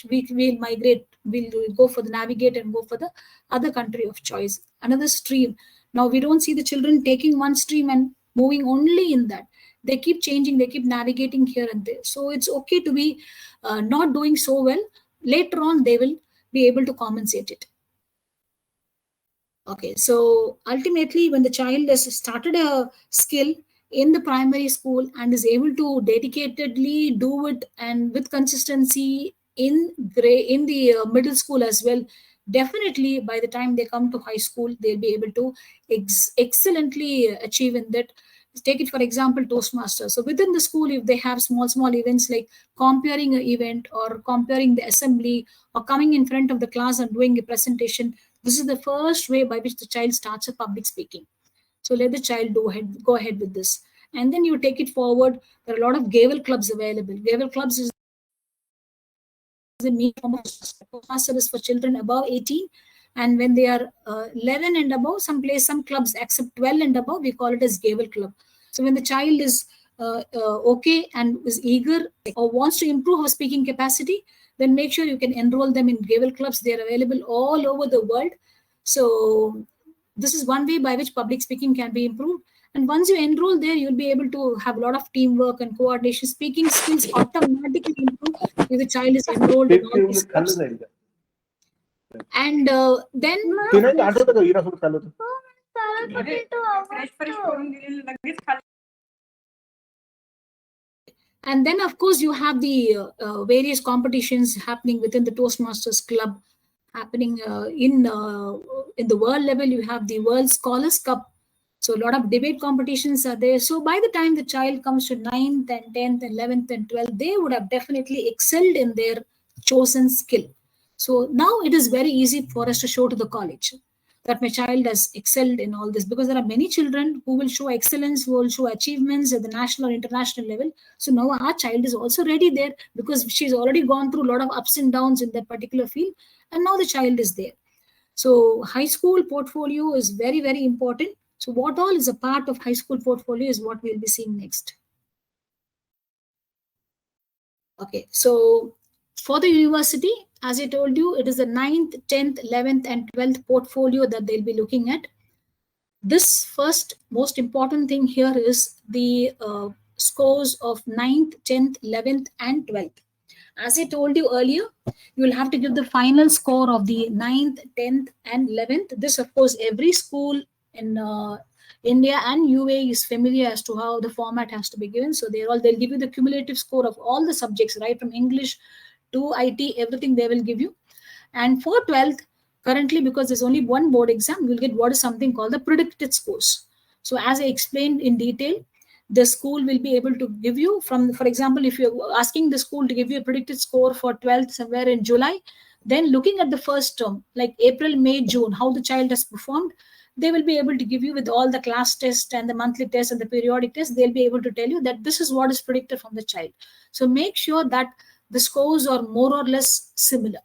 we'll migrate, we'll go for the navigate and go for the other country of choice, another stream. Now we don't see the children taking one stream and moving only in that. They keep changing, they keep navigating here and there. So it's okay to be not doing so well. Later on, they will be able to compensate it. Okay, so ultimately, when the child has started a skill in the primary school and is able to dedicatedly do it and with consistency in the middle school as well, definitely by the time they come to high school, they'll be able to excellently achieve in that. Take it for example, Toastmasters. So within the school, if they have small events like comparing an event or comparing the assembly or coming in front of the class and doing a presentation, this is the first way by which the child starts a public speaking. So let the child go ahead with this. And then you take it forward. There are a lot of Gavel clubs available. Gavel clubs is the main form of Toastmaster is for children above 18. And when they are 11 and above, some clubs accept 12 and above, we call it as Gavel club. So when the child is okay and is eager or wants to improve her speaking capacity, then make sure you can enroll them in Gavel clubs. They are available all over the world. So this is one way by which public speaking can be improved. And once you enroll there, you'll be able to have a lot of teamwork and coordination. Speaking skills automatically improve if the child is enrolled in all these clubs. And then and then of course you have the various competitions happening within the Toastmasters club happening in the world level. You have the World Scholars Cup. So a lot of debate competitions are there. So by the time the child comes to 9th and 10th and 11th and 12th, they would have definitely excelled in their chosen skill. So now it is very easy for us to show to the college that my child has excelled in all this, because there are many children who will show excellence, who will show achievements at the national or international level. So now our child is also ready there because she's already gone through a lot of ups and downs in that particular field. And now the child is there. So high school portfolio is very, very important. So what all is a part of high school portfolio is what we'll be seeing next. Okay, so for the university, as I told you, it is the 9th, 10th, 11th, and 12th portfolio that they'll be looking at. This first most important thing here is the scores of 9th, 10th, 11th, and 12th. As I told you earlier, you will have to give the final score of the 9th, 10th, and 11th. This, of course, every school in India and UAE is familiar as to how the format has to be given. So they'll give you the cumulative score of all the subjects, right from English to IT, everything they will give you. And for 12th, currently, because there's only one board exam, you'll get what is something called the predicted scores. So as I explained in detail, the school will be able to give you from, for example, if you're asking the school to give you a predicted score for 12th somewhere in July, then looking at the first term, like April, May, June, how the child has performed, they will be able to give you with all the class tests and the monthly tests and the periodic tests, they'll be able to tell you that this is what is predicted from the child. So make sure that the scores are more or less similar.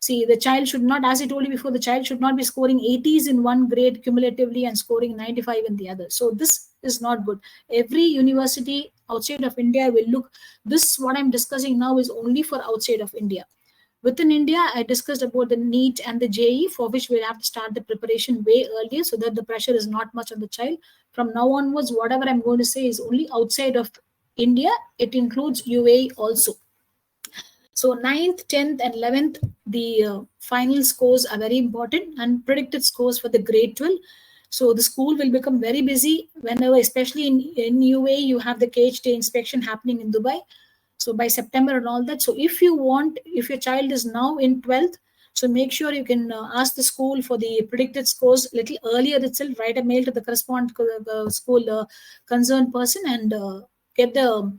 See, the child should not, as I told you before, the child should not be scoring 80s in one grade cumulatively and scoring 95 in the other. So this is not good. Every university outside of India will look, this what I'm discussing now is only for outside of India. Within India, I discussed about the NEET and the JEE, for which we'll have to start the preparation way earlier so that the pressure is not much on the child. From now onwards, whatever I'm going to say is only outside of India. It includes UAE also. So 9th, 10th, and 11th, the final scores are very important, and predicted scores for the grade 12. So the school will become very busy whenever, especially in UAE, you have the KHT inspection happening in Dubai. So by September and all that. So if your child is now in 12th, so make sure you can ask the school for the predicted scores a little earlier itself, write a mail to the correspondent school concerned person and get the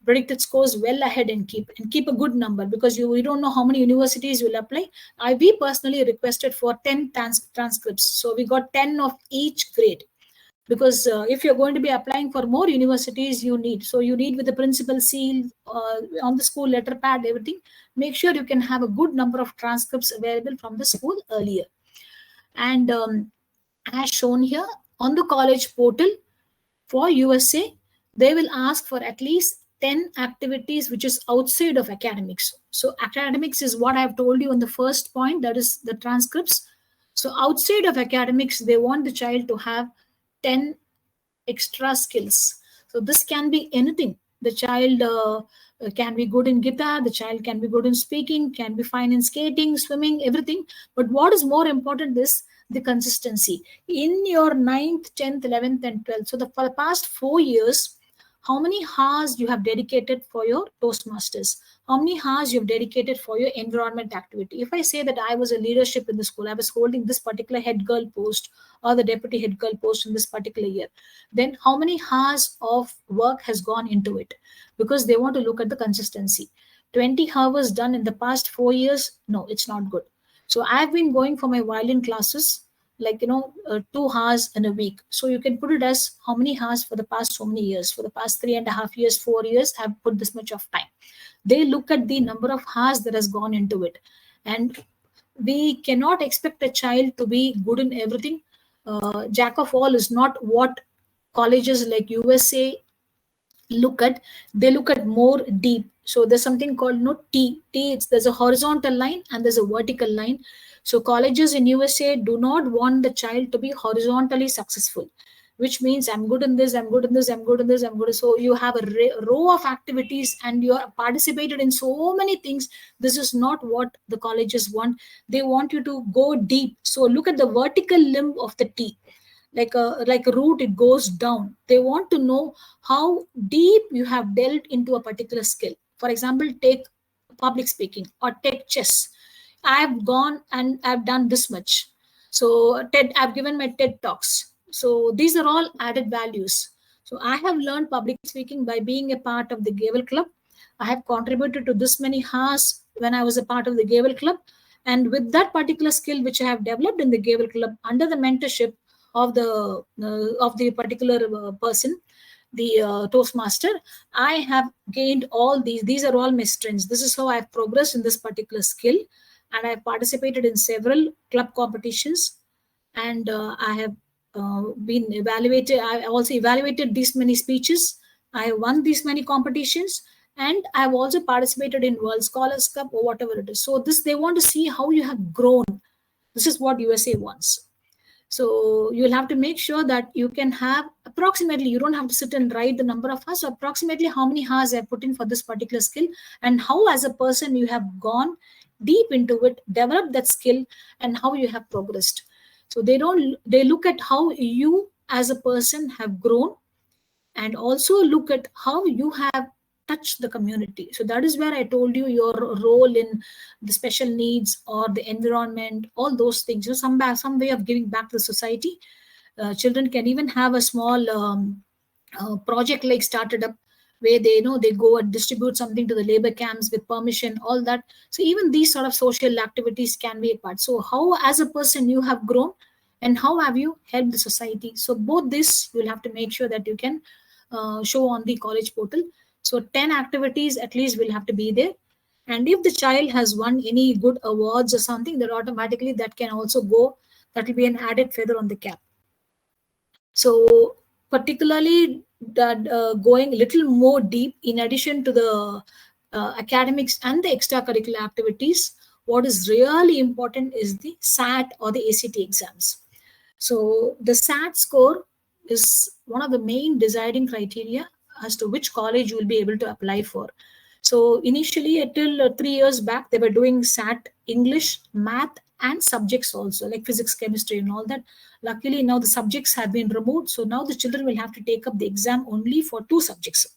predicted scores well ahead and keep a good number, because you don't know how many universities will apply. We personally requested for 10 transcripts. So we got 10 of each grade, because if you're going to be applying for more universities, you need with the principal seal on the school letter pad, everything. Make sure you can have a good number of transcripts available from the school earlier. And as shown here on the college portal for USA, they will ask for at least 10 activities which is outside of academics. So academics is what I've told you in the first point, that is the transcripts. So outside of academics, they want the child to have 10 extra skills. So this can be anything. The child can be good in guitar, the child can be good in speaking, can be fine in skating, swimming, everything. But what is more important is the consistency. In your 9th, 10th, 11th, and 12th, so for the past 4 years, how many hours you have dedicated for your Toastmasters? How many hours you have dedicated for your environment activity? If I say that I was a leadership in the school, I was holding this particular head girl post or the deputy head girl post in this particular year, then how many hours of work has gone into it? Because they want to look at the consistency. 20 hours done in the past 4 years, no, it's not good. So I've been going for my violin classes, like 2 hours in a week. So you can put it as how many hours for the past so many years. For the past 3.5 years, 4 years, I've put this much of time. They look at the number of hours that has gone into it. And we cannot expect a child to be good in everything. Jack of all is not what colleges like USA look at. They look at more deep. So there's something called there's a horizontal line and there's a vertical line. So colleges in USA do not want the child to be horizontally successful, which means I'm good in this, I'm good in this, I'm good in this, I'm good. So you have a row of activities and you are participated in so many things. This is not what the colleges want. They want you to go deep. So look at the vertical limb of the T. Like a root, it goes down. They want to know how deep you have delved into a particular skill. For example, take public speaking or take chess. I've gone and I've done this much. So I've given my TED talks. So these are all added values. So I have learned public speaking by being a part of the Gavel Club. I have contributed to this many hours when I was a part of the Gavel Club. And with that particular skill which I have developed in the Gavel Club under the mentorship of the particular person, the Toastmaster, I have gained all these. These are all my strengths. This is how I have progressed in this particular skill. And I have participated in several club competitions. And I have been evaluated. I also evaluated these many speeches. I have won these many competitions. And I have also participated in World Scholars Cup or whatever it is. So they want to see how you have grown. This is what USA wants. So you'll have to make sure that you can have approximately, you don't have to sit and write the number of hours, so approximately how many hours I put in for this particular skill and how as a person you have gone deep into it, developed that skill and how you have progressed. So they look at how you as a person have grown and also look at how you have touch the community. So that is where I told you your role in the special needs or the environment, all those things. So some way of giving back to the society. Children can even have a small project like started up where they go and distribute something to the labor camps with permission, all that. So even these sort of social activities can be a part. So how as a person you have grown and how have you helped the society. So both this you'll have to make sure that you can show on the college portal. So 10 activities at least will have to be there. And if the child has won any good awards or something, then automatically that can also go, that will be an added feather on the cap. So particularly that going a little more deep, in addition to the academics and the extracurricular activities, what is really important is the SAT or the ACT exams. So the SAT score is one of the main deciding criteria as to which college you will be able to apply for. So initially, until 3 years back, they were doing SAT, English, math, and subjects also, like physics, chemistry, and all that. Luckily, now the subjects have been removed. So now the children will have to take up the exam only for 2 subjects.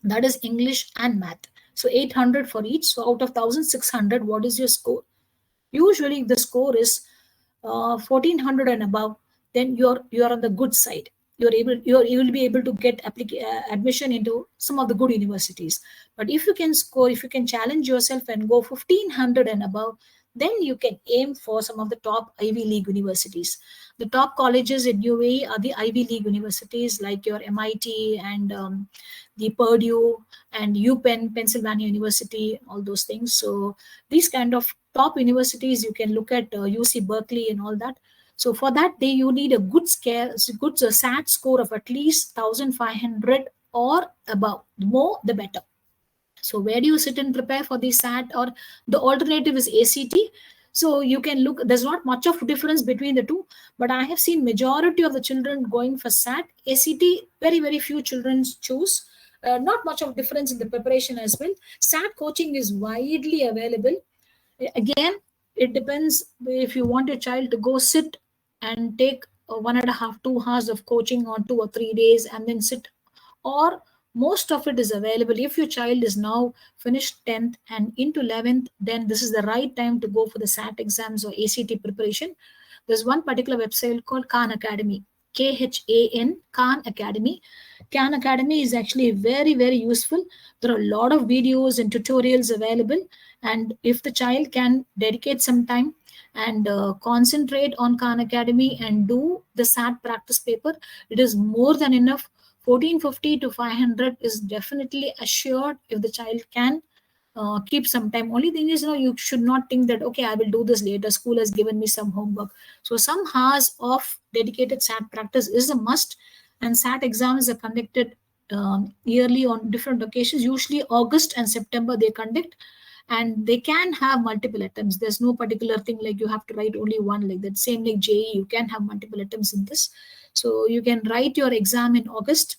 That is English and math. So 800 for each. So out of 1,600, what is your score? Usually, if the score is 1,400 and above, then you're on the good side. You will be able to get admission into some of the good universities. But if you can challenge yourself and go 1,500 and above, then you can aim for some of the top Ivy League universities. The top colleges in UAE are the Ivy League universities like your MIT and the Purdue and UPenn, Pennsylvania University, all those things. So these kind of top universities, you can look at UC Berkeley and all that. So for that, you need a good SAT score of at least 1,500 or above. The more, the better. So where do you sit and prepare for the SAT? Or the alternative is ACT. So you can look, there's not much of difference between the two, but I have seen majority of the children going for SAT. ACT, very few children choose. Not much of difference in the preparation as well. SAT coaching is widely available. Again, it depends. If you want your child to go sit and take 1.5, 2 hours of coaching on 2 or 3 days and then sit, or most of it is available. If your child is now finished 10th and into 11th, then this is the right time to go for the SAT exams or ACT preparation. There's one particular website called Khan Academy, KHAN, Khan Academy. Khan Academy is actually very useful. There are a lot of videos and tutorials available, and if the child can dedicate some time and concentrate on Khan Academy and do the SAT practice paper, it is more than enough. 1450 to 500 is definitely assured if the child can keep some time. Only thing is, you should not think that, okay, I will do this later, school has given me some homework. So some hours of dedicated SAT practice is a must, and SAT exams are conducted yearly on different occasions. Usually August and September they conduct, and they can have multiple attempts. There's no particular thing like you have to write only one, like that. Same like JE, you can have multiple attempts in this. So you can write your exam in August.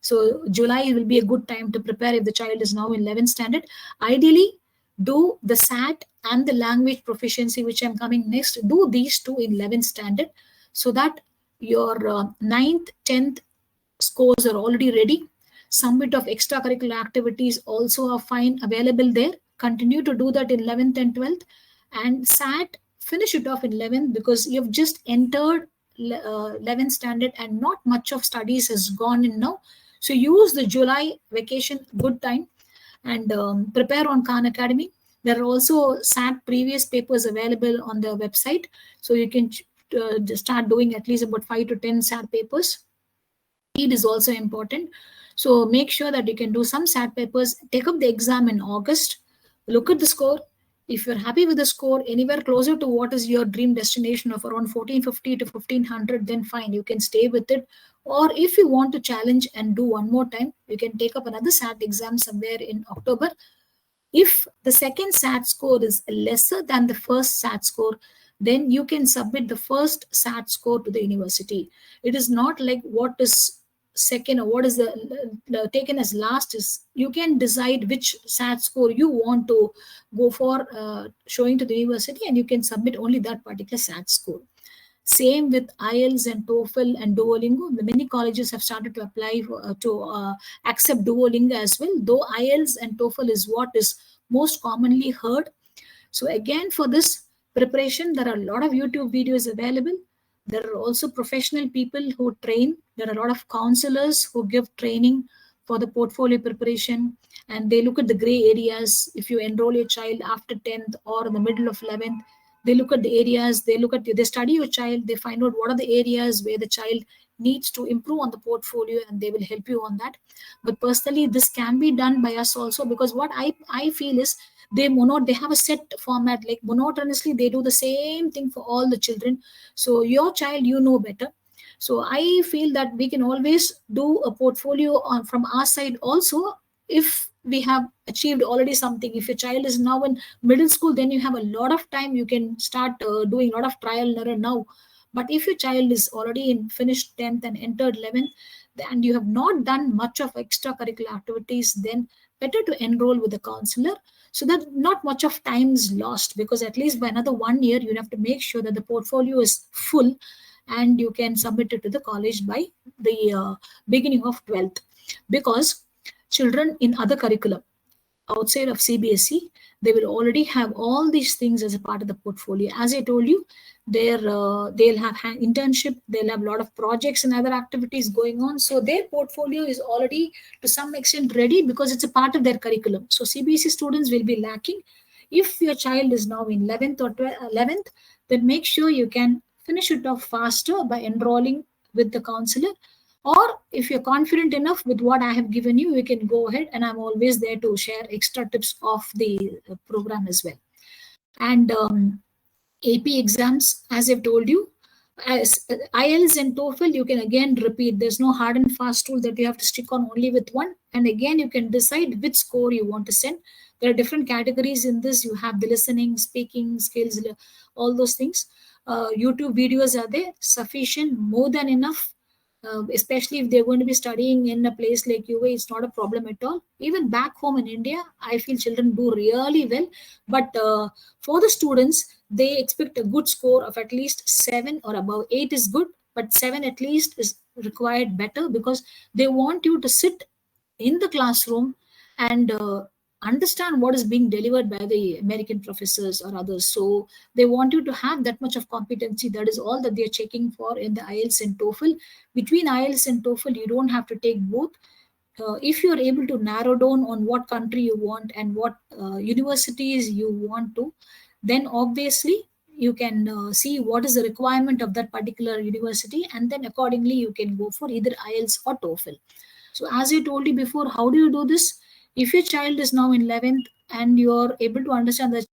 So July will be a good time to prepare if the child is now in 11th standard. Ideally, do the SAT and the language proficiency, which I'm coming next, do these two in 11th standard, so that your 9th, 10th scores are already ready. Some bit of extracurricular activities also are fine available there. Continue to do that in 11th and 12th. And SAT, finish it off in 11th, because you've just entered 11th standard and not much of studies has gone in now. So use the July vacation, good time, and prepare on Khan Academy. There are also SAT previous papers available on the website. So you can start doing at least about 5 to 10 SAT papers. Speed is also important. So make sure that you can do some SAT papers. Take up the exam in August. Look at the score. If you're happy with the score, anywhere closer to what is your dream destination of around 1450 to 1500, then fine, you can stay with it. Or if you want to challenge and do one more time, you can take up another SAT exam somewhere in October. If the second SAT score is lesser than the first SAT score, then you can submit the first SAT score to the university. It is not like what is second or what is the taken as last. Is you can decide which SAT score you want to go for showing to the university, and you can submit only that particular SAT score. Same with IELTS and TOEFL and Duolingo. Many colleges have started to apply to accept Duolingo as well, though IELTS and TOEFL is what is most commonly heard. So again, for this preparation, there are a lot of YouTube videos available. There are also professional people who train. There are a lot of counselors who give training for the portfolio preparation, and they look at the gray areas. If you enroll your child after 10th or in the middle of 11th, they look at the areas, they study your child, they find out what are the areas where the child needs to improve on the portfolio, and they will help you on that. But personally, this can be done by us also, because what I feel is they have a set format, like monotonously they do the same thing for all the children. So your child, better. So I feel that we can always do a portfolio from our side also, if we have achieved already something. If your child is now in middle school, then you have a lot of time, you can start doing a lot of trial and error now. But if your child is already in finished 10th and entered 11th, and you have not done much of extracurricular activities, then better to enroll with a counselor, so that not much of time is lost. Because at least by another 1 year, you have to make sure that the portfolio is full, and you can submit it to the college by the beginning of 12th. Because children in other curriculum outside of CBSE, they will already have all these things as a part of the portfolio. As I told you, they'll have internship, they'll have a lot of projects and other activities going on. So their portfolio is already to some extent ready, because it's a part of their curriculum. So CBSE students will be lacking. If your child is now in 11th or 11th, then make sure you can finish it off faster by enrolling with the counselor. Or if you're confident enough with what I have given you, you can go ahead, and I'm always there to share extra tips of the program as well. And AP exams, as I've told you, As IELTS and TOEFL, you can again repeat. There's no hard and fast rule that you have to stick on only with one. And again, you can decide which score you want to send. There are different categories in this. You have the listening, speaking skills, all those things. YouTube videos are there, sufficient, more than enough. Especially if they're going to be studying in a place like UA, it's not a problem at all. Even back home in India, I feel children do really well. But for the students, they expect a good score of at least 7 or above. 8 is good, but 7 at least is required better, because they want you to sit in the classroom and understand what is being delivered by the American professors or others. So they want you to have that much of competency. That is all that they're checking for in the IELTS and TOEFL. Between IELTS and TOEFL, you don't have to take both. If you're able to narrow down on what country you want and what universities you want to, then obviously you can see what is the requirement of that particular university, and then accordingly you can go for either IELTS or TOEFL. So as I told you before, how do you do this? If your child is now in 11th and you're able to understand that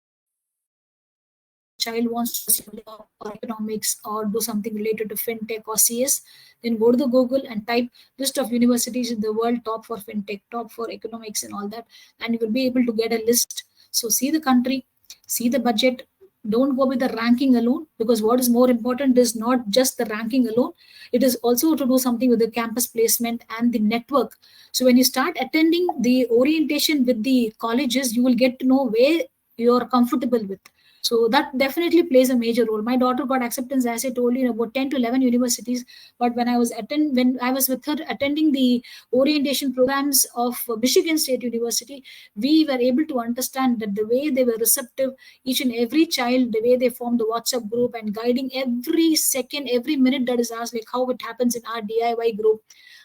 child wants to study law or economics or do something related to fintech or CS, then go to the Google and type list of universities in the world, top for fintech, top for economics and all that, and you will be able to get a list. So see the country, see the budget. Don't go with the ranking alone, because what is more important is not just the ranking alone. It is also to do something with the campus placement and the network. So when you start attending the orientation with the colleges, you will get to know where you're comfortable with. So that definitely plays a major role. My daughter got acceptance, as I told you, in about 10 to 11 universities. But when I was with her attending the orientation programs of Michigan State University, we were able to understand that the way they were receptive, each and every child, the way they formed the WhatsApp group and guiding every second, every minute that is asked, like how it happens in our DIY group.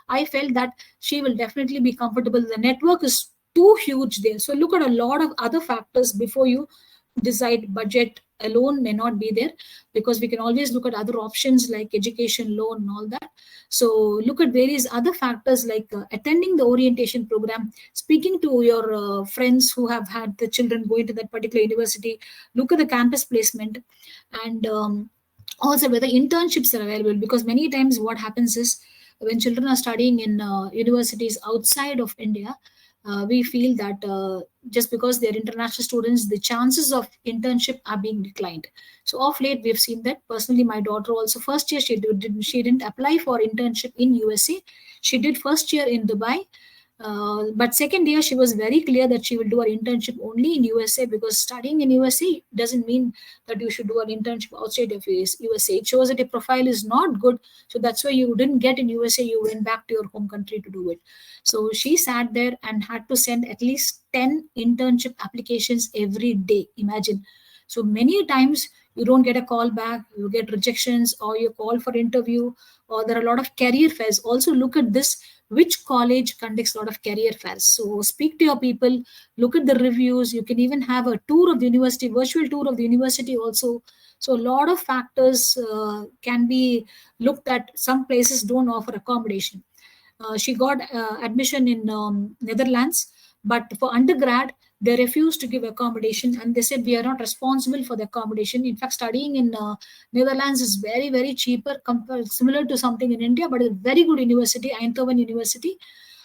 I felt that she will definitely be comfortable. The network is too huge there. So look at a lot of other factors before you decide. Budget alone may not be there, because we can always look at other options like education loan and all that. So look at various other factors like attending the orientation program, speaking to your friends who have had the children going to that particular university, look at the campus placement, and also whether internships are available. Because many times what happens is, when children are studying in universities outside of India, we feel that just because they're international students, the chances of internship are being declined. So of late, we've seen that. Personally, my daughter also, first year she didn't apply for internship in USA. She did first year in Dubai. But second year, she was very clear that she will do her internship only in USA, because studying in USA doesn't mean that you should do an internship outside of USA. It shows that your profile is not good. So that's why you didn't get in USA. You went back to your home country to do it. So she sat there and had to send at least 10 internship applications every day. Imagine. So many times you don't get a call back, you get rejections, or you call for interview, or there are a lot of career fairs. Also look at this, which college conducts a lot of career fairs. So speak to your people, look at the reviews. You can even have a tour of the university, virtual tour of the university also. So a lot of factors can be looked at. Some places don't offer accommodation. She got admission in Netherlands, but for undergrad, they refused to give accommodation, and they said we are not responsible for the accommodation. In fact, studying in Netherlands is very, very cheaper, similar to something in India, but a very good university, Eindhoven University.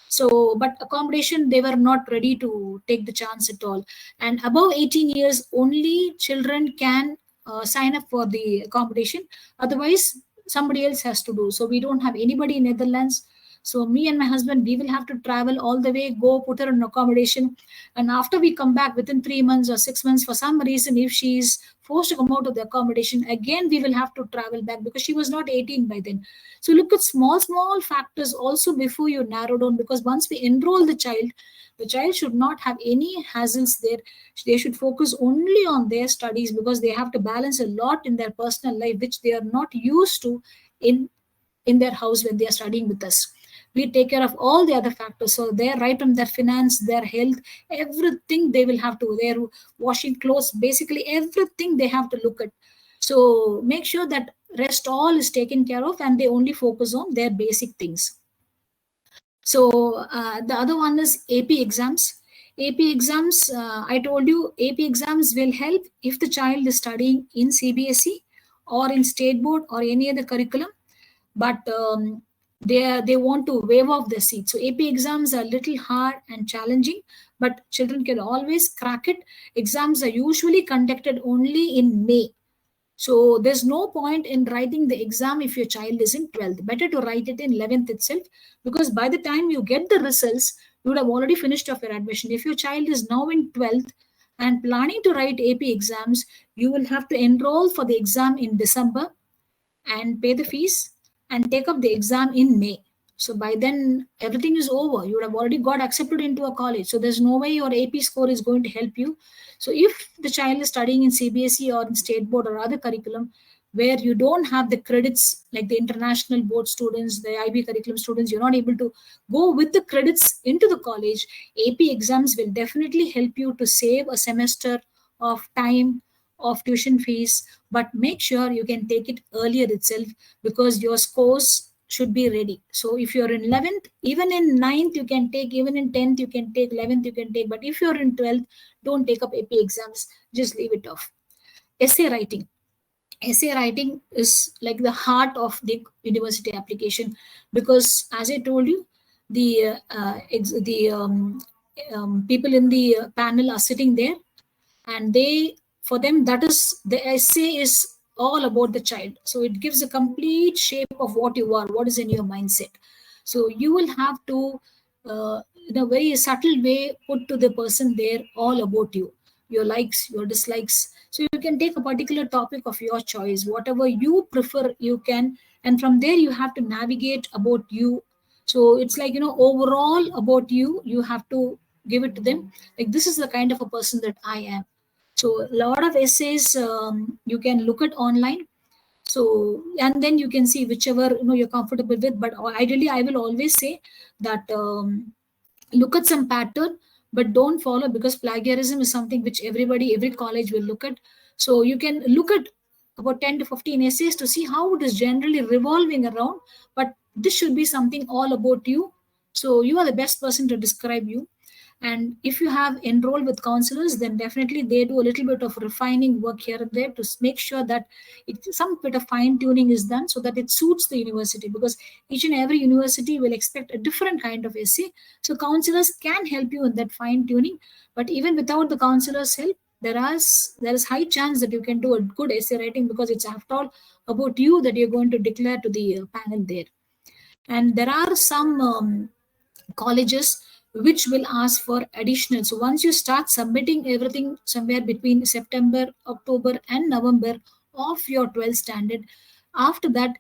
So, but accommodation, they were not ready to take the chance at all. And above 18 years, only children can sign up for the accommodation. Otherwise, somebody else has to do. So we don't have anybody in Netherlands. So me and my husband, we will have to travel all the way, go put her in accommodation. And after we come back within 3 months or 6 months, for some reason, if she's forced to come out of the accommodation, again, we will have to travel back, because she was not 18 by then. So look at small, small factors also before you narrow down, because once we enroll the child should not have any hassles there. They should focus only on their studies, because they have to balance a lot in their personal life, which they are not used to in their house when they are studying with us. We take care of all the other factors. So they're right from their finance, their health, everything they will have to, their washing clothes, basically everything they have to look at. So make sure that rest all is taken care of, and they only focus on their basic things. So the other one is AP exams. AP exams, I told you, AP exams will help if the child is studying in CBSE or in state board or any other curriculum, but they want to waive off the seat. So AP exams are a little hard and challenging, but children can always crack it. Exams are usually conducted only in May. So there's no point in writing the exam if your child is in 12th. Better to write it in 11th itself, because by the time you get the results, you would have already finished off your admission. If your child is now in 12th and planning to write AP exams, you will have to enroll for the exam in December and pay the fees and take up the exam in May. So by then everything is over. You would have already got accepted into a college. So there's no way your AP score is going to help you. So if the child is studying in CBSE or in state board or other curriculum where you don't have the credits like the international board students, the IB curriculum students, you're not able to go with the credits into the college, AP exams will definitely help you to save a semester of time, of tuition fees, but make sure you can take it earlier itself, because your scores should be ready. So if you're in 11th, even in 9th you can take, even in 10th you can take, 11th you can take, but if you're in 12th, don't take up AP exams, just leave it off. Essay writing. Essay writing is like the heart of the university application, because as I told you, the people in the panel are sitting there, and for them, that is, the essay is all about the child. So it gives a complete shape of what you are, what is in your mindset. So you will have to in a very subtle way put to the person there all about you, your likes, your dislikes. So you can take a particular topic of your choice, whatever you prefer you can, and from there you have to navigate about you. So it's like, overall about you, you have to give it to them, like, this is the kind of a person that I am. So a lot of essays you can look at online. So, and then you can see whichever you're comfortable with. But ideally, I will always say that look at some pattern, but don't follow, because plagiarism is something which every college will look at. So you can look at about 10 to 15 essays to see how it is generally revolving around. But this should be something all about you. So you are the best person to describe you. And if you have enrolled with counselors, then definitely they do a little bit of refining work here and there to make sure that some bit of fine tuning is done so that it suits the university, because each and every university will expect a different kind of essay. So counselors can help you in that fine tuning. But even without the counselors' help, there is high chance that you can do a good essay writing, because it's after all about you that you're going to declare to the panel there. And there are some colleges which will ask for additional. So once you start submitting everything somewhere between September, October, and November of your 12th standard, after that,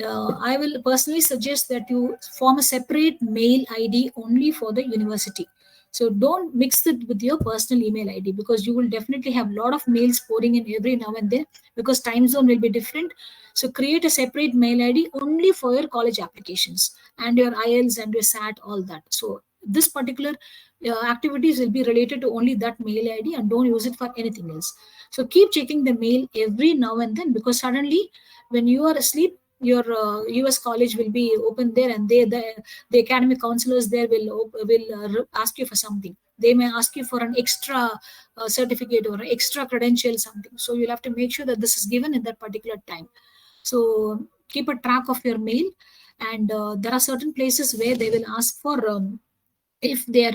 I will personally suggest that you form a separate mail ID only for the university. So don't mix it with your personal email ID, because you will definitely have a lot of mails pouring in every now and then, because time zone will be different. So create a separate mail ID only for your college applications and your IELTS and your SAT, all that. So this particular activities will be related to only that mail ID, and don't use it for anything else. So keep checking the mail every now and then, because suddenly when you are asleep, your US college will be open there, and the academic counselors there will ask you for something. They may ask you for an extra certificate or extra credential, something. So you'll have to make sure that this is given in that particular time. So keep a track of your mail. And there are certain places where they will ask for if they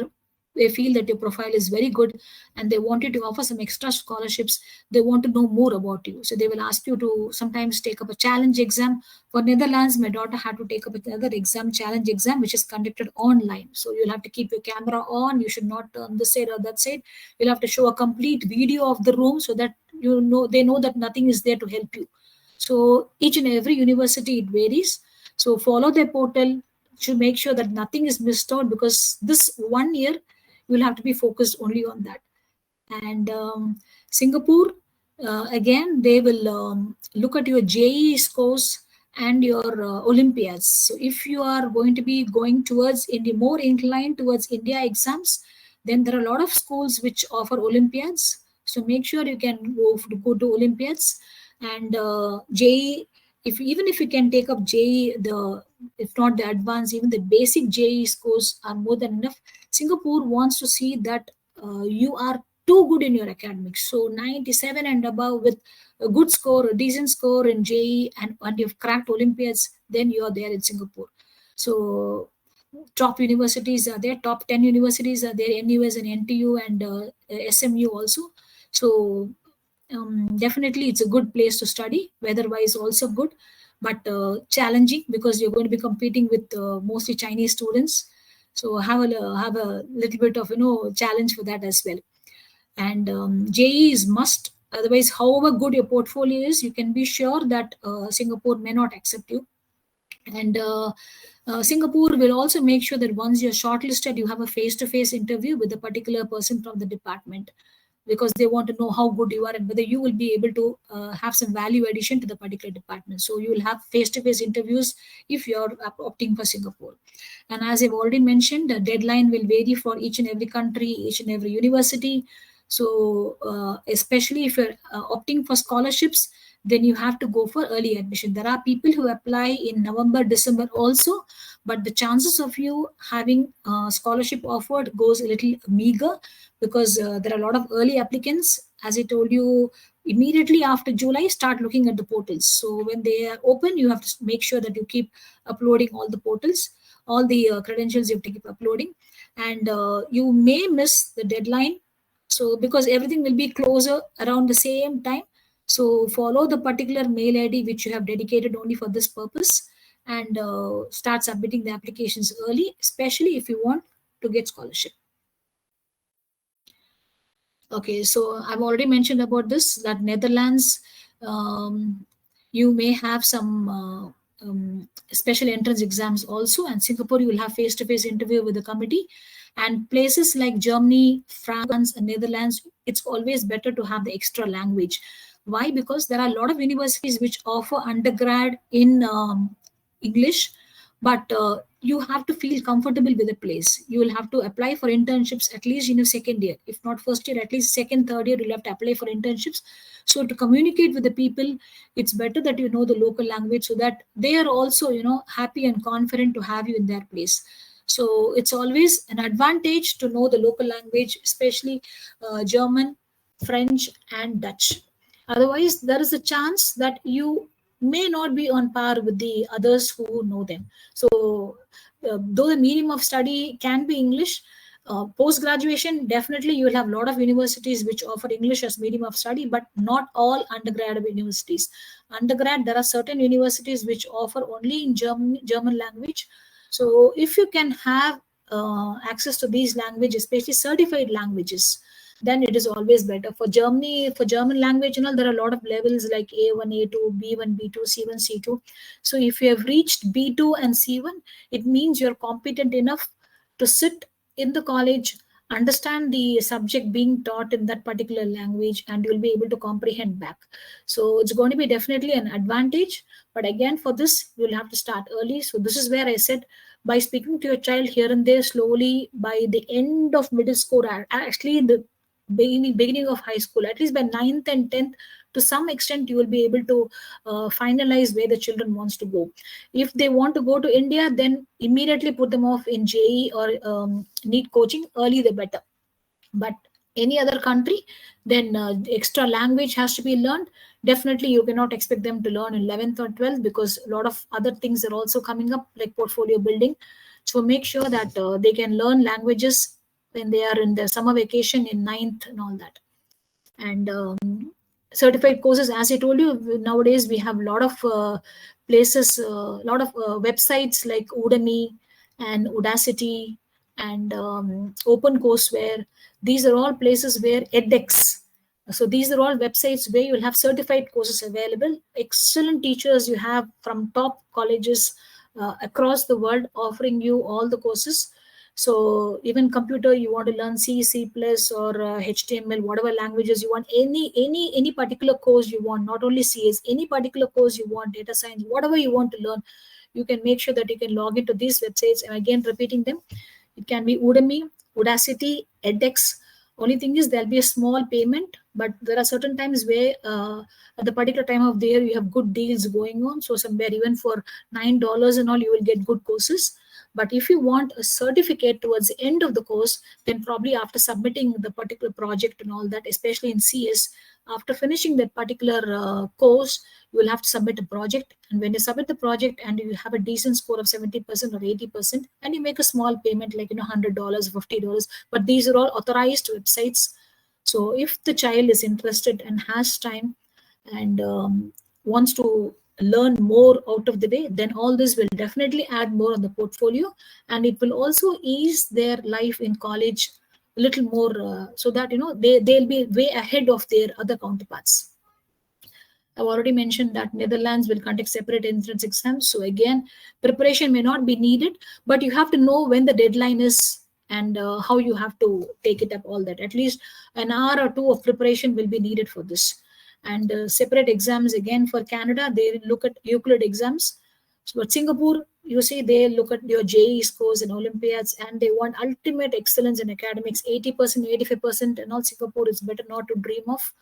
feel that your profile is very good and they want you to offer some extra scholarships, they want to know more about you. So they will ask you to sometimes take up a challenge exam. For Netherlands, my daughter had to take up another exam, challenge exam, which is conducted online. So you'll have to keep your camera on. You should not turn this side or that side. You'll have to show a complete video of the room so that they know that nothing is there to help you. So each and every university, it varies. So follow their portal, should make sure that nothing is missed out, because this 1 year you will have to be focused only on that. And Singapore, again, they will look at your JEE scores and your Olympiads. So if you are going to be going towards India, more inclined towards India exams, then there are a lot of schools which offer Olympiads. So make sure you can go to Olympiads. And JEE, even if you can take up JEE, if not the advanced, even the basic JEE scores are more than enough. Singapore wants to see that you are too good in your academics. So 97 and above with a good score, a decent score in JE, and you've cracked Olympiads, then you are there in Singapore. So top universities are there, top 10 universities are there, NUS and NTU and SMU also. So definitely it's a good place to study. Weather-wise also good, but challenging because you're going to be competing with mostly Chinese students. So have a little bit of challenge for that as well. And JE is must. Otherwise, however good your portfolio is, you can be sure that Singapore may not accept you. And Singapore will also make sure that once you're shortlisted, you have a face-to-face interview with a particular person from the department, because they want to know how good you are and whether you will be able to have some value addition to the particular department. So you will have face-to-face interviews if you're opting for Singapore. And as I've already mentioned, the deadline will vary for each and every country, each and every university. So especially if you're opting for scholarships, then you have to go for early admission. There are people who apply in November, December also, but the chances of you having scholarship offered goes a little meager, because there are a lot of early applicants. As I told you, immediately after July, start looking at the portals. So when they are open, you have to make sure that you keep uploading all the portals, all the credentials you have to keep uploading, and you may miss the deadline. So because everything will be closer around the same time, so follow the particular mail ID which you have dedicated only for this purpose, and start submitting the applications early, especially if you want to get scholarship. Okay, so I've already mentioned about this, that Netherlands, you may have some special entrance exams also, and Singapore you will have face-to-face interview with the committee. And places like Germany, France, and Netherlands, it's always better to have the extra language. Why? Because there are a lot of universities which offer undergrad in English, but you have to feel comfortable with the place. You will have to apply for internships at least in your second year. If not first year, at least second, third year, you'll have to apply for internships. So to communicate with the people, it's better that you know the local language, so that they are also, happy and confident to have you in their place. So it's always an advantage to know the local language, especially German, French, and Dutch. Otherwise, there is a chance that you may not be on par with the others who know them. So though the medium of study can be English, post-graduation, definitely you will have a lot of universities which offer English as medium of study, but not all undergraduate universities. Undergrad, there are certain universities which offer only in German language. So if you can have access to these languages, especially certified languages, then it is always better. For Germany, for German language, there are a lot of levels like A1, A2, B1, B2, C1, C2. So if you have reached B2 and C1, it means you're competent enough to sit in the college, understand the subject being taught in that particular language, and you'll be able to comprehend back. So it's going to be definitely an advantage. But again, for this, you'll have to start early. So this is where I said, by speaking to your child here and there slowly, by the end of middle school, actually in the beginning of high school, at least by 9th and 10th, to some extent you will be able to finalize where the children wants to go. If they want to go to India, then immediately put them off in JE or NEET coaching, early the better. But any other country, then extra language has to be learned. Definitely you cannot expect them to learn in 11th or 12th, because a lot of other things are also coming up, like portfolio building. So make sure that they can learn languages when they are in their summer vacation in 9th and all that. And certified courses, as I told you, nowadays we have a lot of places, a lot of websites like Udemy and Udacity and OpenCourseWare. These are all places where edX. So these are all websites where you will have certified courses available. Excellent teachers you have from top colleges across the world offering you all the courses. So even computer, you want to learn C, C++ or HTML, whatever languages you want, any particular course you want, not only CS, any particular course you want, data science, whatever you want to learn, you can make sure that you can log into these websites. And again, repeating them, it can be Udemy, Udacity, edX. Only thing is there'll be a small payment, but there are certain times where at the particular time of the year you have good deals going on. So somewhere even for $9 and all, you will get good courses. But if you want a certificate towards the end of the course, then probably after submitting the particular project and all that, especially in CS, after finishing that particular course, you will have to submit a project. And when you submit the project and you have a decent score of 70% or 80%, and you make a small payment like $100, $50, but these are all authorized websites. So if the child is interested and has time and wants to learn more out of the way, then all this will definitely add more on the portfolio, and it will also ease their life in college a little more, so that they'll be way ahead of their other counterparts. I've already mentioned that Netherlands will conduct separate entrance exams. So again, preparation may not be needed, but you have to know when the deadline is and how you have to take it up, all that. At least an hour or two of preparation will be needed for this. And separate exams, again, for Canada, they look at Euclid exams. So at Singapore, you see, they look at your JEE scores and Olympiads, and they want ultimate excellence in academics, 80%, 85%, and all. Singapore is better not to dream of.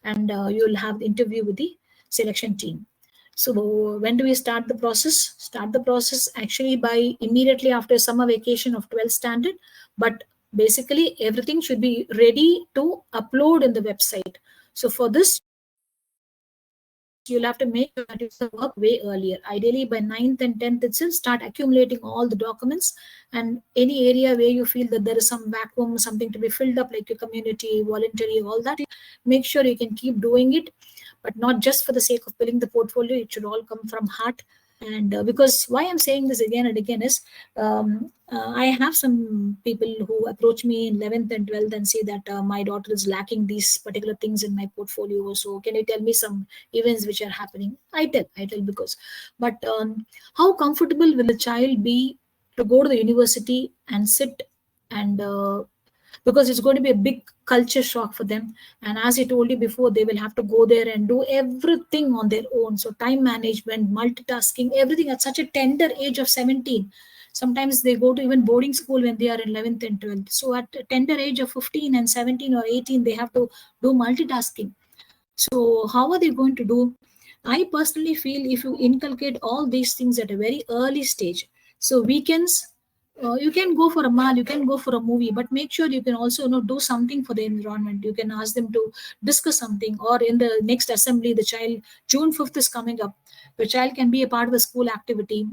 And you'll have the interview with the selection team. So when do we start the process? Start the process actually by immediately after summer vacation of 12th standard. But basically, everything should be ready to upload in the website. So for this, you'll have to make sure that you do the work way earlier. Ideally, by 9th and 10th itself, start accumulating all the documents, and any area where you feel that there is some vacuum, something to be filled up, like your community, voluntary, all that, make sure you can keep doing it, but not just for the sake of building the portfolio. It should all come from heart. And because why I'm saying this again and again is, I have some people who approach me in 11th and 12th and say that my daughter is lacking these particular things in my portfolio. So can you tell me some events which are happening? I tell because, but how comfortable will the child be to go to the university and sit and because it's going to be a big culture shock for them. And as I told you before, they will have to go there and do everything on their own. So time management, multitasking, everything at such a tender age of 17. Sometimes they go to even boarding school when they are in 11th and 12th. So at a tender age of 15 and 17 or 18, they have to do multitasking. So how are they going to do? I personally feel if you inculcate all these things at a very early stage, so weekends, you can go for a mall, you can go for a movie, but make sure you can also do something for the environment. You can ask them to discuss something, or in the next assembly, the child, June 5th is coming up, the child can be a part of the school activity,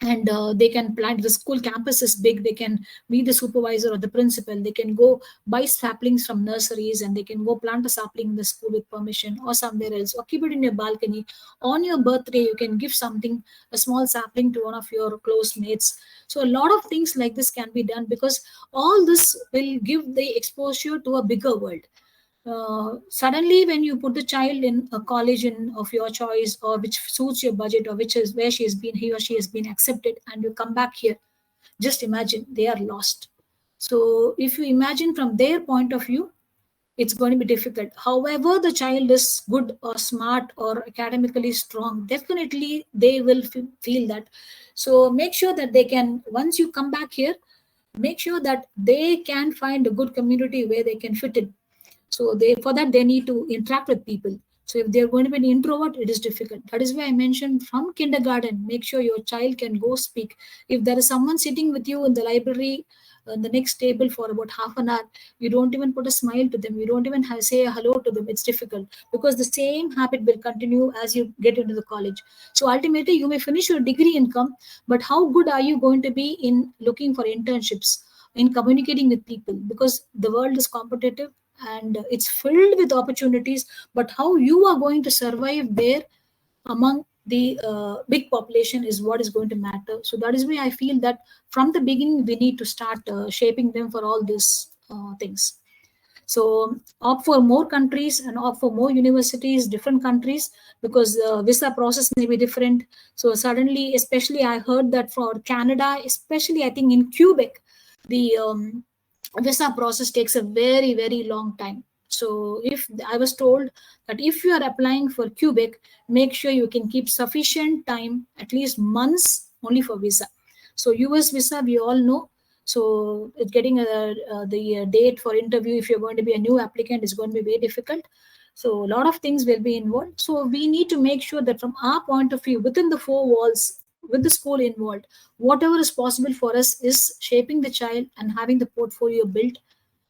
and they can plant. The school campus is big, they can meet the supervisor or the principal, they can go buy saplings from nurseries, and they can go plant a sapling in the school with permission or somewhere else, or keep it in your balcony. On your birthday, you can give something, a small sapling, to one of your close mates. So a lot of things like this can be done, because all this will give the exposure to a bigger world. Suddenly when you put the child in a college of your choice, or which suits your budget, or which is where he or she has been accepted, and you come back here, just imagine they are lost. So if you imagine from their point of view, it's going to be difficult. However, the child is good or smart or academically strong, definitely they will feel that. So make sure that they can, once you come back here, make sure that they can find a good community where they can fit in. So for that, they need to interact with people. So if they're going to be an introvert, it is difficult. That is why I mentioned from kindergarten, make sure your child can go speak. If there is someone sitting with you in the library, in the next table for about half an hour, you don't even put a smile to them. You don't even say hello to them. It's difficult, because the same habit will continue as you get into the college. So ultimately, you may finish your degree income, but how good are you going to be in looking for internships, in communicating with people? Because the world is competitive and it's filled with opportunities, but how you are going to survive there among the big population is what is going to matter. So that is why I feel that from the beginning we need to start shaping them for all these things. So opt for more countries and opt for more universities, different countries, because the visa process may be different. So suddenly, especially I heard that for Canada, especially I think in Quebec, the visa process takes a very, very long time. So if I was told that if you are applying for Quebec, make sure you can keep sufficient time, at least months only for visa. So US visa, we all know. So getting the date for interview, if you're going to be a new applicant, is going to be very difficult. So a lot of things will be involved. So we need to make sure that from our point of view, within the four walls, with the school involved, whatever is possible for us is shaping the child and having the portfolio built.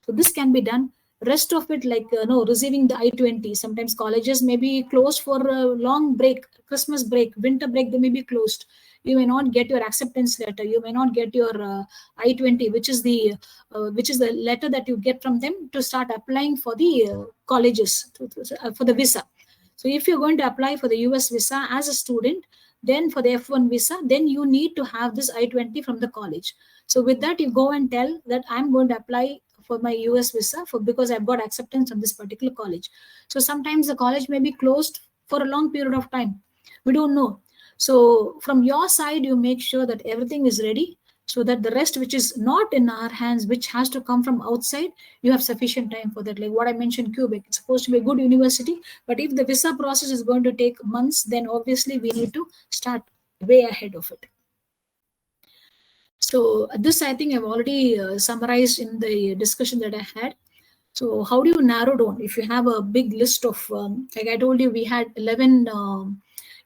So this can be done. Rest of it, like no, receiving the I-20. Sometimes colleges may be closed for a long break, Christmas break, winter break. They may be closed. You may not get your acceptance letter. You may not get your I-20, which is the letter that you get from them to start applying for the colleges for the visa. So if you're going to apply for the US visa as a student, then for the F1 visa, then you need to have this I-20 from the college. So with that, you go and tell that I'm going to apply for my US visa because I've got acceptance from this particular college. So sometimes the college may be closed for a long period of time. We don't know. So from your side, you make sure that everything is ready, so that the rest which is not in our hands, which has to come from outside, you have sufficient time for that. Like what I mentioned, Quebec, it's supposed to be a good university, but if the visa process is going to take months, then obviously we need to start way ahead of it. So this, I think I've already summarized in the discussion that I had. So how do you narrow down if you have a big list of, like I told you, we had 11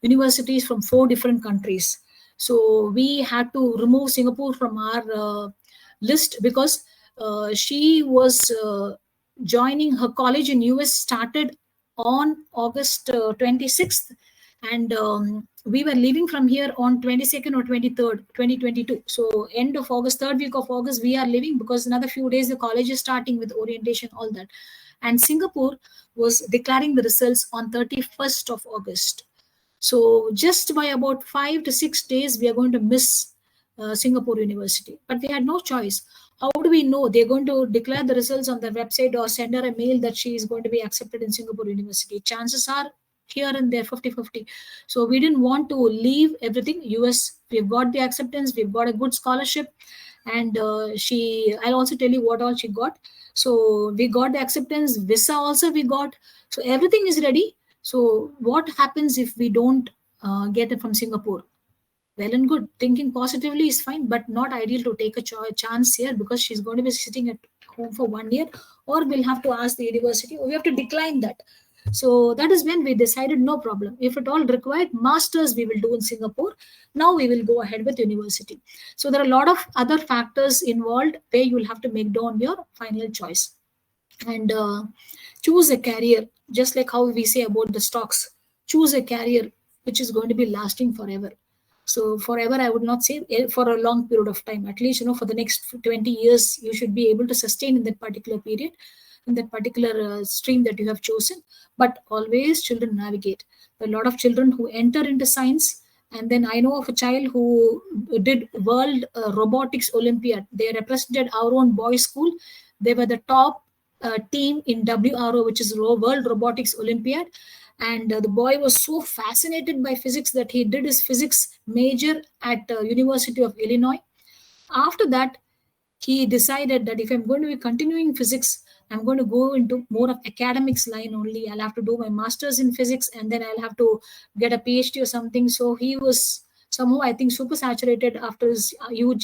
universities from 4 different countries. So we had to remove Singapore from our list because she was joining her college in US started on August 26th, and we were leaving from here on 22nd or 23rd 2022. So end of August, third week of August, we are leaving because another few days the college is starting with orientation, all that. And Singapore was declaring the results on 31st of August. So just by about 5 to 6 days, we are going to miss Singapore University. But we had no choice. How do we know they're going to declare the results on their website or send her a mail that she is going to be accepted in Singapore University? Chances are here and there 50-50. So we didn't want to leave everything. US, we've got the acceptance, we've got a good scholarship, and I'll also tell you what all she got. So we got the acceptance, visa also we got. So everything is ready. So what happens if we don't get it from Singapore? Well and good. Thinking positively is fine, but not ideal to take a chance here because she's going to be sitting at home for 1 year, or we'll have to ask the university, or we have to decline that. So that is when we decided no problem. If at all required, masters we will do in Singapore. Now we will go ahead with university. So there are a lot of other factors involved where you will have to make down your final choice. And choose a career, just like how we say about the stocks. Choose a career which is going to be lasting forever. So forever, I would not say, for a long period of time. At least, for the next 20 years, you should be able to sustain in that particular period, in that particular stream that you have chosen. But always children navigate. There are a lot of children who enter into science. And then I know of a child who did World Robotics Olympiad. They represented our own boys' school. They were the top team in WRO, which is World Robotics Olympiad. And the boy was so fascinated by physics that he did his physics major at University of Illinois. After that, he decided that if I'm going to be continuing physics, I'm going to go into more of academics line only. I'll have to do my master's in physics, and then I'll have to get a PhD or something. So he was somehow, I think, super saturated after his UG.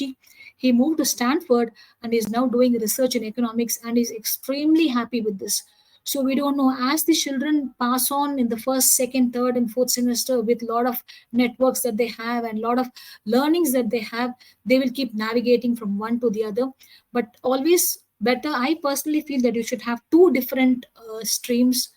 He moved to Stanford and is now doing research in economics and is extremely happy with this. So we don't know, as the children pass on in the first, second, third, and fourth semester with a lot of networks that they have and a lot of learnings that they have, they will keep navigating from one to the other. But always better, I personally feel that you should have 2 different streams,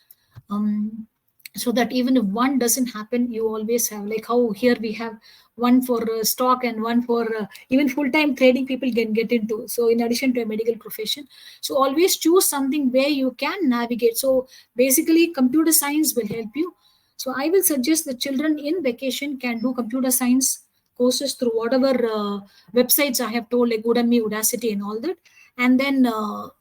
so that even if one doesn't happen, you always have, like how here we have one for stock and one for even full-time trading people can get into. So in addition to a medical profession, so always choose something where you can navigate. So basically computer science will help you. So I will suggest the children in vacation can do computer science courses through whatever websites I have told, like Udemy, Udacity and all that. And then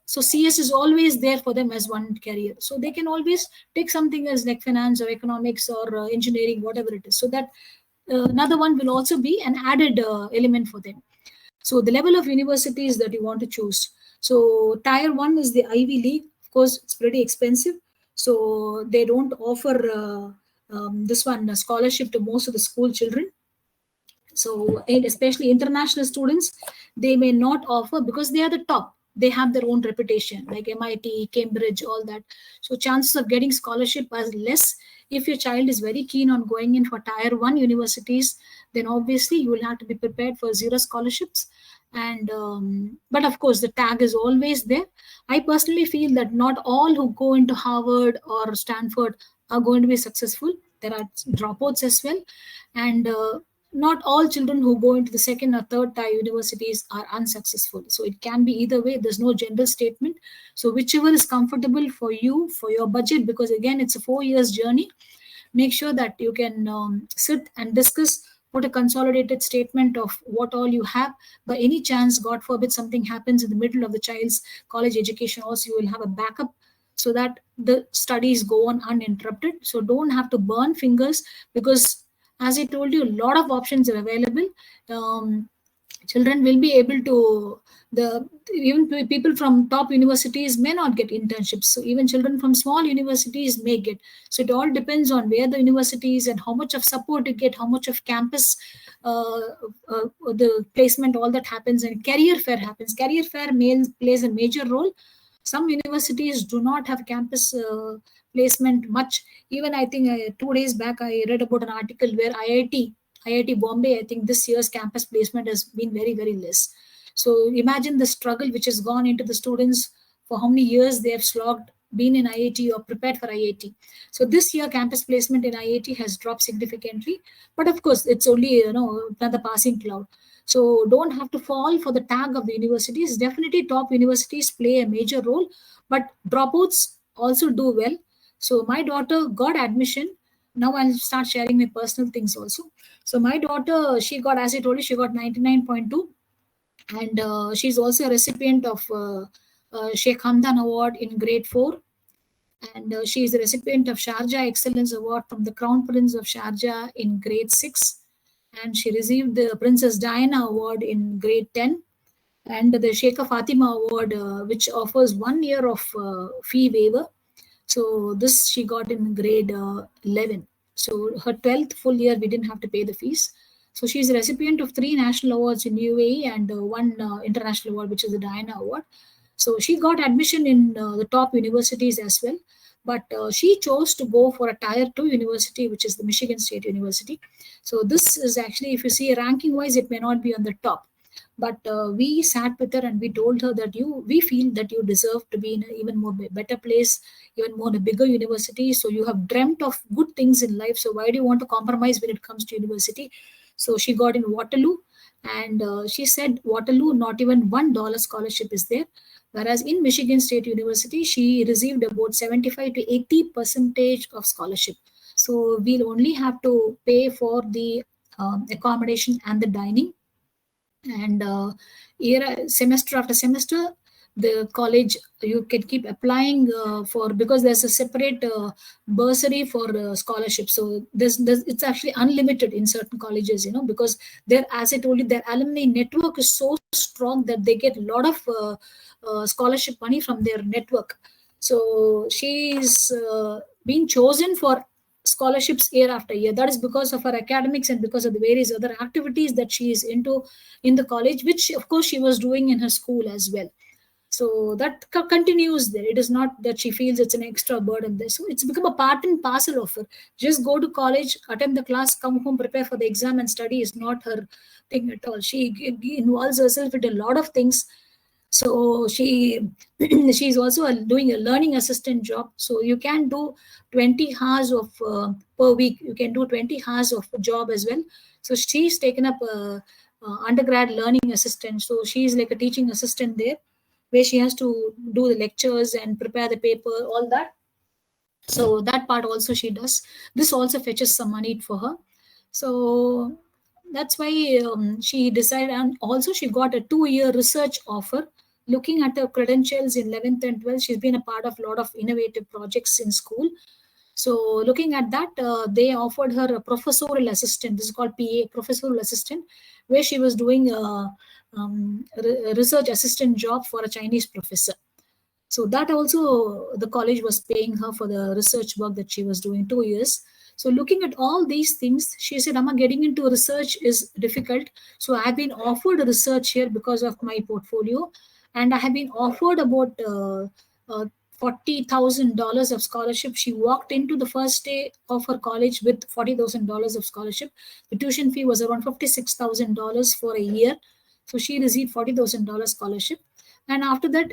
so CS is always there for them as one career, so they can always take something as like finance or economics or engineering, whatever it is, so that another one will also be an added element for them. So the level of universities that you want to choose. So tier 1 is the Ivy League. Of course, it's pretty expensive, so they don't offer this one, a scholarship to most of the school children. So especially international students, they may not offer because they are the top. they have their own reputation, like MIT, Cambridge, all that. So chances of getting scholarship are less. If your child is very keen on going in for tier 1 universities, then obviously you will have to be prepared for zero scholarships. And but of course the tag is always there. I personally feel that not all who go into Harvard or Stanford are going to be successful. There are dropouts as well. And not all children who go into the second or third tier universities are unsuccessful. So it can be either way. There's no general statement. So whichever is comfortable for you, for your budget, because again, it's a 4 years journey. Make sure that you can sit and discuss, put a consolidated statement of what all you have. By any chance, God forbid, something happens in the middle of the child's college education, also you will have a backup, so that the studies go on uninterrupted. So don't have to burn fingers, because as I told you, a lot of options are available. Children will be able to, even people from top universities may not get internships. So even children from small universities may get. So it all depends on where the university is and how much of support you get, how much of campus, the placement, all that happens, and career fair happens. Career fair plays a major role. Some universities do not have campus placement much. Even I think 2 days back, I read about an article where IIT Bombay, I think this year's campus placement has been very, very less. So imagine the struggle which has gone into the students, for how many years they have slogged, been in IIT or prepared for IIT. So this year campus placement in IIT has dropped significantly. But of course, it's only another passing cloud. So don't have to fall for the tag of the universities. Definitely top universities play a major role, but dropouts also do well. So my daughter got admission. Now I'll start sharing my personal things also. So my daughter, she got, as I told you, she got 99.2. And she's also a recipient of Sheikh Hamdan Award in grade 4. And she is a recipient of Sharjah Excellence Award from the Crown Prince of Sharjah in grade 6. And she received the Princess Diana Award in grade 10. And the Sheikh Fatima Award, which offers 1 year of fee waiver. So this she got in grade 11. So her 12th full year, we didn't have to pay the fees. So she's a recipient of 3 national awards in UAE and 1 international award, which is the Diana Award. So she got admission in the top universities as well. But she chose to go for a tier 2 university, which is the Michigan State University. So this is actually, if you see ranking wise, it may not be on the top. But we sat with her and we told her that we feel that you deserve to be in an even more better place, even more in a bigger university. So you have dreamt of good things in life. So why do you want to compromise when it comes to university? So she got in Waterloo, and she said Waterloo, not even $1 scholarship is there. Whereas in Michigan State University, she received about 75 to 80% of scholarship. So we'll only have to pay for the accommodation and the dining. And semester after semester, the college, you can keep applying for, because there's a separate bursary for scholarship. So it's actually unlimited in certain colleges, because as I told you, their alumni network is so strong that they get a lot of scholarship money from their network. So she's been chosen for scholarships year after year. That is because of her academics and because of the various other activities that she is into in the college, which of course she was doing in her school as well. So that continues there. It is not that she feels it's an extra burden there. So it's become a part and parcel of her. Just go to college, attend the class, come home, prepare for the exam and study is not her thing at all. She involves herself with a lot of things. So she's also doing a learning assistant job. So you can do 20 hours of per week. You can do 20 hours of job as well. So she's taken up a undergrad learning assistant. So she's like a teaching assistant there, where she has to do the lectures and prepare the paper, all that. So that part also she does. This also fetches some money for her. So that's why she decided, and also she got a 2-year research offer. Looking at her credentials in 11th and 12th, she's been a part of a lot of innovative projects in school. So looking at that, they offered her a professorial assistant. This is called PA, professorial assistant, where she was doing a research assistant job for a Chinese professor. So that also the college was paying her for the research work that she was doing 2 years. So looking at all these things, she said, Amma, getting into research is difficult. So I've been offered research here because of my portfolio. and I have been offered about $40,000 of scholarship. She walked into the first day of her college with $40,000 of scholarship. The tuition fee was around $56,000 for a year, so she received $40,000 scholarship. And after that,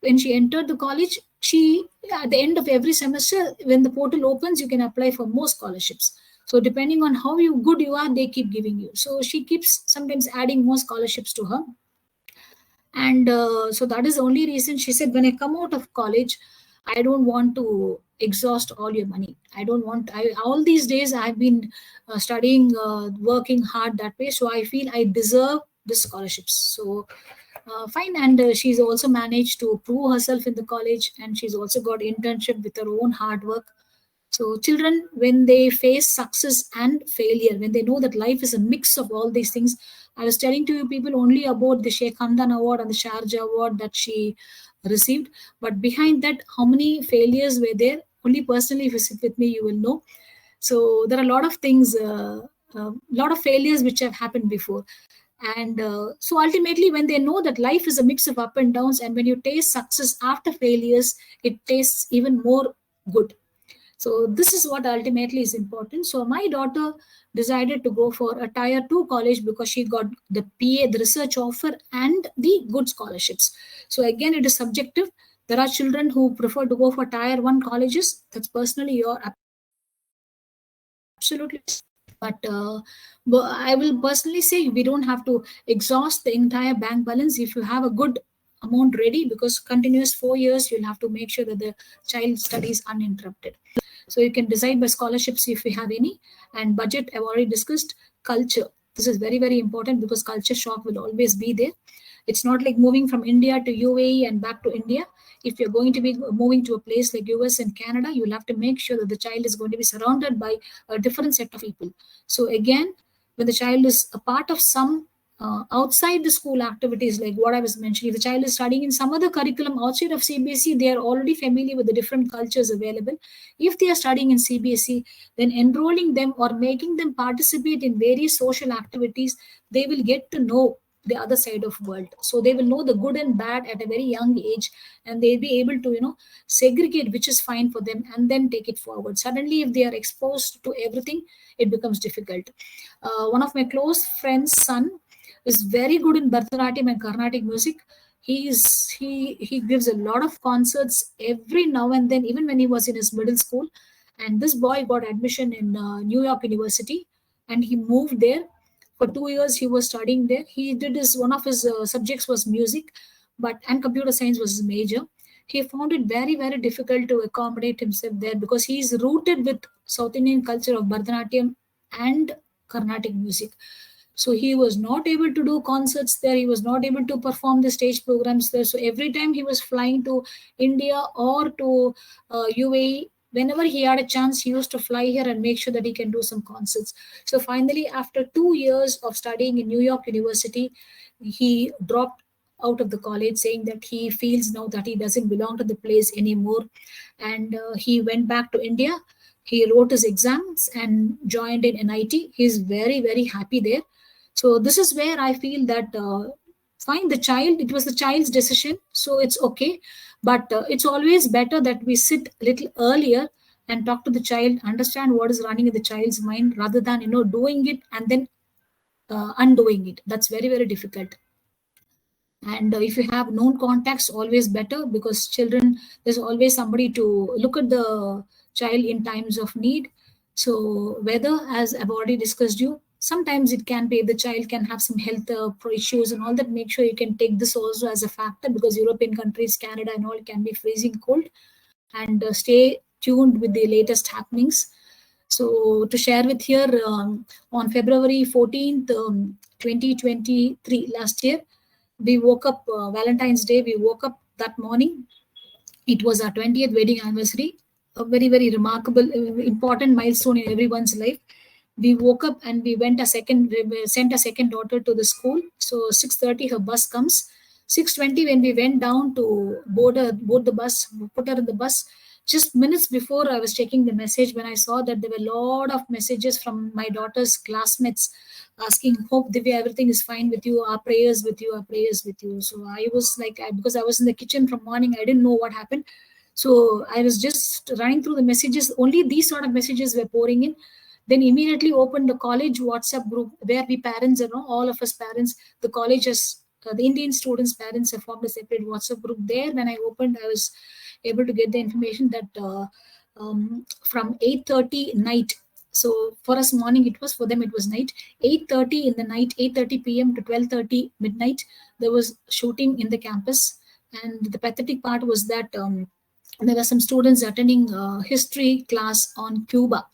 when she entered the college, she at the end of every semester, when the portal opens, you can apply for more scholarships. So depending on how good you are, they keep giving you. So she keeps sometimes adding more scholarships to her. And so that is the only reason she said, when I come out of college, I don't want to exhaust all your money. I don't want, all these days I've been studying, working hard that way. So I feel I deserve the scholarships. So fine. And she's also managed to prove herself in the college, and she's also got internship with her own hard work. So children, when they face success and failure, when they know that life is a mix of all these things, I was telling to you people only about the Sheikh Hamdan Award and the Sharjah Award that she received. But behind that, how many failures were there? Only personally, if you sit with me, you will know. So there are a lot of things, lot of failures which have happened before. And so ultimately, when they know that life is a mix of up and downs, and when you taste success after failures, it tastes even more good. So this is what ultimately is important. So my daughter decided to go for a tier 2 college because she got the PA, the research offer, and the good scholarships. So again, it is subjective. There are children who prefer to go for tier 1 colleges. That's personally your absolutely. But I will personally say we don't have to exhaust the entire bank balance if you have a good amount ready, because continuous 4 years you'll have to make sure that the child studies uninterrupted. So you can decide by scholarships if you have any, and budget I've already discussed. Culture, this is very, very important because culture shock will always be there. It's not like moving from India to UAE and back to India. If you're going to be moving to a place like US and Canada, you'll have to make sure that the child is going to be surrounded by a different set of people. So again, when the child is a part of some outside the school activities, like what I was mentioning, if the child is studying in some other curriculum outside of CBSE, they are already familiar with the different cultures available. If they are studying in CBSE, then enrolling them or making them participate in various social activities, they will get to know the other side of world. So they will know the good and bad at a very young age, and they'll be able to segregate which is fine for them and then take it forward. Suddenly, if they are exposed to everything, it becomes difficult. One of my close friends' son is very good in Bharatanatyam and Carnatic music. He gives a lot of concerts every now and then, even when he was in his middle school. And this boy got admission in New York University, and he moved there. For 2 years, he was studying there. He did one of his subjects was music, and computer science was his major. He found it very, very difficult to accommodate himself there because he is rooted with South Indian culture of Bharatanatyam and Carnatic music. So he was not able to do concerts there. He was not able to perform the stage programs there. So every time he was flying to India or to UAE, whenever he had a chance, he used to fly here and make sure that he can do some concerts. So finally, after 2 years of studying in New York University, he dropped out of the college, saying that he feels now that he doesn't belong to the place anymore. And he went back to India. He wrote his exams and joined in NIT. He's very, very happy there. So this is where I feel that fine, it was the child's decision, so it's okay. But it's always better that we sit a little earlier and talk to the child, understand what is running in the child's mind, rather than doing it and then undoing it. That's very, very difficult. And if you have known contacts, always better, because children, there's always somebody to look at the child in times of need. So whether, as I've already discussed you, sometimes it can be the child can have some health issues and all that. Make sure you can take this also as a factor, because European countries, Canada and all, can be freezing cold. And stay tuned with the latest happenings. So to share with here, on February 14th, 2023, last year, we woke up, Valentine's Day, we woke up that morning. It was our 20th wedding anniversary, a very, very remarkable, important milestone in everyone's life. We woke up and we sent a second daughter to the school. So 6:30 her bus comes. 6:20 when we went down to board the bus, put her in the bus, Just minutes before I was checking the message, when I saw that there were a lot of messages from my daughter's classmates asking, hope Divya, everything is fine with you, our prayers with you, our prayers with you. So I was like, because I was in the kitchen from morning, I didn't know what happened. So I was just running through the messages. Only these sort of messages were pouring in. Then immediately opened the college WhatsApp group where we parents, all of us parents, the colleges, the Indian students' parents have formed a separate WhatsApp group. There, when I opened, I was able to get the information that from 8:30 night. So for us morning it was, for them it was night. 8:30 in the night, 8:30 p.m. to 12:30 midnight, there was shooting in the campus. And the pathetic part was that there were some students attending history class on Cuba,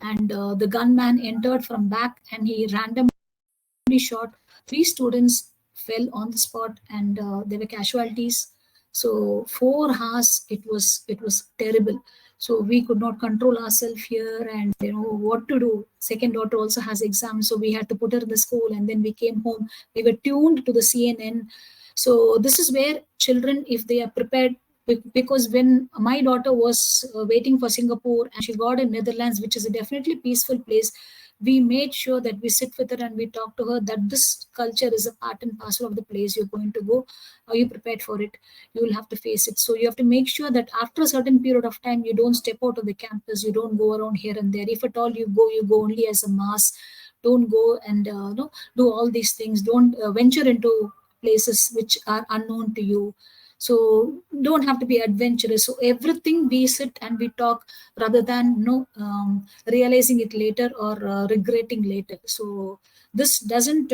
and the gunman entered from back and he randomly shot 3 students, fell on the spot, and there were casualties. So 4 hours it was terrible. So we could not control ourselves here, and what to do. Second daughter also has exams, so we had to put her in the school, and then we came home. We were tuned to the CNN. So this is where children, if they are prepared, because when my daughter was waiting for Singapore and she got in Netherlands, which is a definitely peaceful place, we made sure that we sit with her and we talk to her that this culture is a part and parcel of the place you're going to go. Are you prepared for it? You will have to face it. So you have to make sure that after a certain period of time, you don't step out of the campus, you don't go around here and there. If at all you go only as a mass. Don't go and do all these things. Don't venture into places which are unknown to you. So don't have to be adventurous. So everything we sit and we talk rather than realizing it later or regretting later. So this doesn't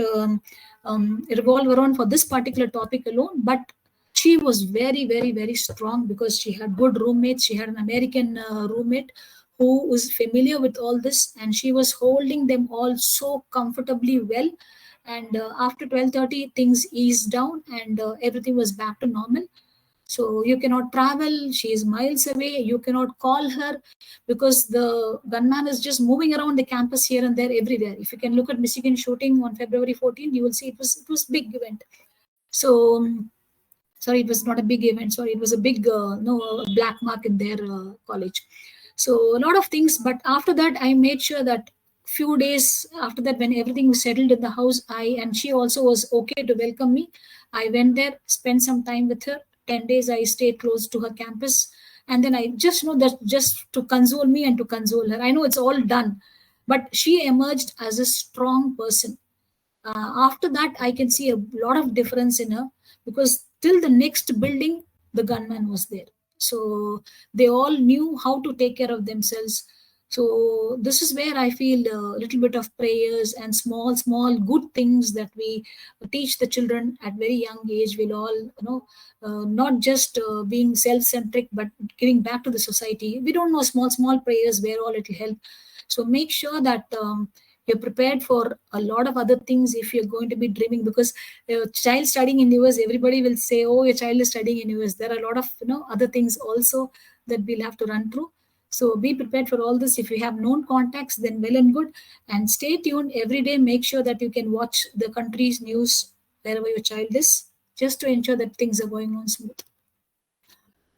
revolve around for this particular topic alone, but she was very, very, very strong because she had good roommates. She had an American roommate who was familiar with all this, and she was holding them all so comfortably well. And after 12:30, things eased down, and everything was back to normal. So you cannot travel. She is miles away. You cannot call her because the gunman is just moving around the campus here and there, everywhere. If you can look at Michigan shooting on February 14, you will see it was big event. So sorry, it was not a big event. Sorry, it was a big black mark in their college. So a lot of things. But after that, I made sure that few days after that, when everything was settled in the house, and she also was okay to welcome me. I went there, spent some time with her. 10 days I stayed close to her campus, and then I just know that just to console me and to console her. I know it's all done, but she emerged as a strong person. After that, I can see a lot of difference in her because till the next building, the gunman was there. So they all knew how to take care of themselves. So this is where I feel a little bit of prayers and small, small good things that we teach the children at very young age will all, not just being self-centric, but giving back to the society. We don't know small, small prayers where all it will help. So make sure that you're prepared for a lot of other things if you're going to be dreaming, because a child studying in US, everybody will say, oh, your child is studying in US. There are a lot of other things also that we'll have to run through. So be prepared for all this. If you have known contacts, then well and good. And stay tuned every day. Make sure that you can watch the country's news wherever your child is, just to ensure that things are going on smooth.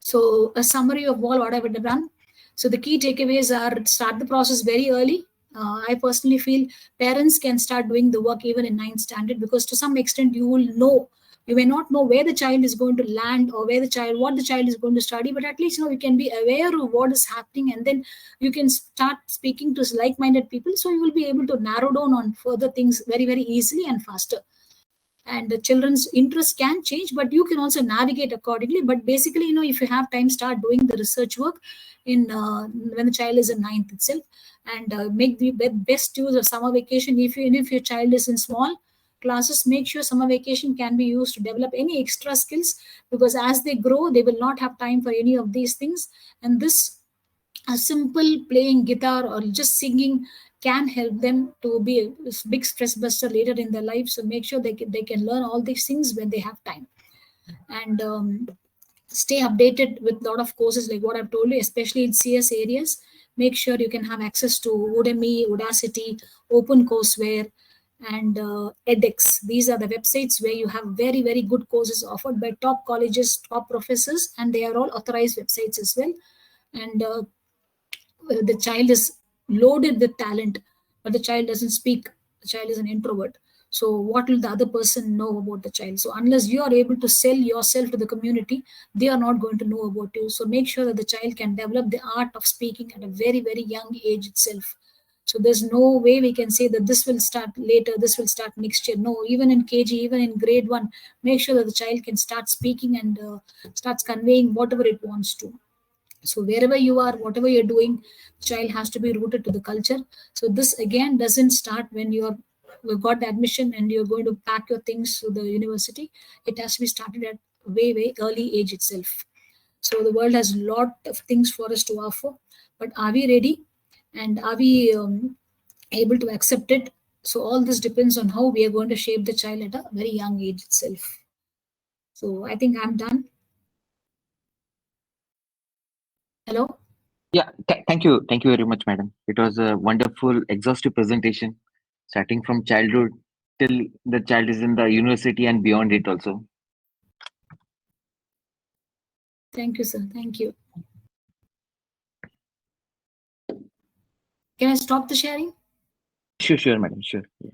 So a summary of what I would have done. So the key takeaways are: start the process very early. I personally feel parents can start doing the work even in 9th standard, because to some extent you may not know where the child is going to land or what the child is going to study, but at least you can be aware of what is happening, and then you can start speaking to like-minded people. So you will be able to narrow down on further things very, very easily and faster. And the children's interests can change, but you can also navigate accordingly. But basically, if you have time, start doing the research work in when the child is in 9th itself, and make the best use of summer vacation. If your child is in small classes, make sure summer vacation can be used to develop any extra skills, because as they grow, they will not have time for any of these things. And this a simple playing guitar or just singing can help them to be a big stress buster later in their life. So make sure they can learn all these things when they have time. And stay updated with a lot of courses like what I've told you, especially in CS areas. Make sure you can have access to Udemy, Udacity, OpenCourseWare, and edX. These are the websites where you have very, very good courses offered by top colleges, top professors, and they are all authorized websites as well. and the child is loaded with talent, but the child doesn't speak. The child is an introvert. So, what will the other person know about the child? So, unless you are able to sell yourself to the community, they are not going to know about you. So, make sure that the child can develop the art of speaking at a very, very young age itself. So, there's no way we can say that this will start later, this will start next year. No, even in KG, even in grade one, make sure that the child can start speaking and starts conveying whatever it wants to. So wherever you are, whatever you're doing, the child has to be rooted to the culture. So this again doesn't start when you've got the admission and you're going to pack your things to the university. It has to be started at way, way early age itself. So the world has a lot of things for us to offer, but are we ready? And are we able to accept it? So all this depends on how we are going to shape the child at a very young age itself. So I think I'm done. Hello? Yeah, thank you very much, madam. It was a wonderful, exhaustive presentation, starting from childhood till the child is in the university and beyond it also. Thank you, sir. Thank you. Can I stop the sharing? Sure, madam, sure. Yeah.